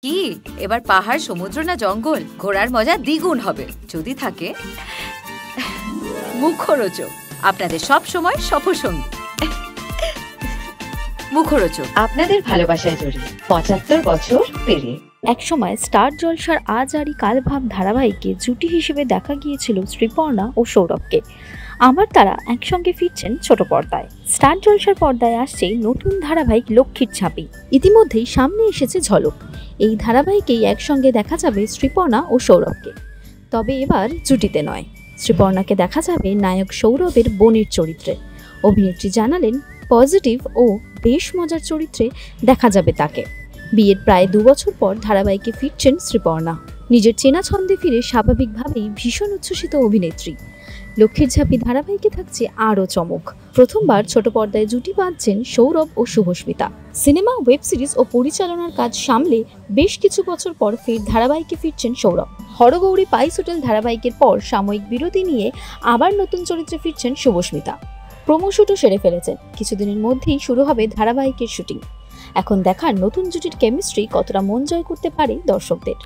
কি এবার পাহাড়, সমুদ্র না জঙ্গল? ঘোরার মজা দ্বিগুণ হবে যদি থাকে মুখরোচক, আপনাদের সব সময় সফরসঙ্গী। মুখরোচক, আপনাদের ভালোবাসায় জড়িয়ে ৭৫ বছর পেরিয়ে। একসময় স্টার জলসার আজ আরি কাল ভাব ধারাবাহিকে জুটি হিসেবে দেখা গিয়েছিল শ্রীপর্ণা ও সৌরভকে। আবার তারা একসঙ্গে ফিরছেন ছোট পর্দায়। স্টার জলসার পর্দায় আসছে নতুন ধারাবাহিক লক্ষ্মীর ঝাঁপি। ইতিমধ্যেই সামনে এসেছে ঝলক। এই ধারাবাহিকেই একসঙ্গে দেখা যাবে শ্রীপর্ণা ও সৌরভকে। তবে এবার জুটিতে নয়, শ্রীপর্ণাকে দেখা যাবে নায়ক সৌরভের বোনের চরিত্রে। অভিনেত্রী জানালেন, পজিটিভ ও বেশ মজার চরিত্রে দেখা যাবে তাকে। বিয়ের প্রায় ২ বছর পর ধারাবাহিকে ফিরছেন শ্রীপর্ণা। নিজের চেনা ছন্দে ফিরে স্বাভাবিকভাবেই ভীষণ উচ্ছ্বসিত অভিনেত্রী। লক্ষ্মীর ঝাঁপি ধারাবাহিকে থাকছে আরও চমক। প্রথমবার ছোট পর্দায় জুটি বাঁধছেন সৌরভ ও শুভস্মিতা। সিনেমা, ওয়েব সিরিজ ও পরিচালনার কাজ সামলে বেশ কিছু বছর পর ফের ধারাবাহিকে ফিরছেন সৌরভ। হরগৌরী পাইস হোটেল ধারাবাহিকের পর সাময়িক বিরতি নিয়ে আবার নতুন চরিত্রে ফিরছেন শুভস্মিতা। প্রোমো শুটও সেরে ফেলেছেন। কিছুদিনের মধ্যেই শুরু হবে ধারাবাহিকের শুটিং। এখন দেখার নতুন জুটির কেমিস্ট্রি কতটা মন জয় করতে পারে দর্শকদের।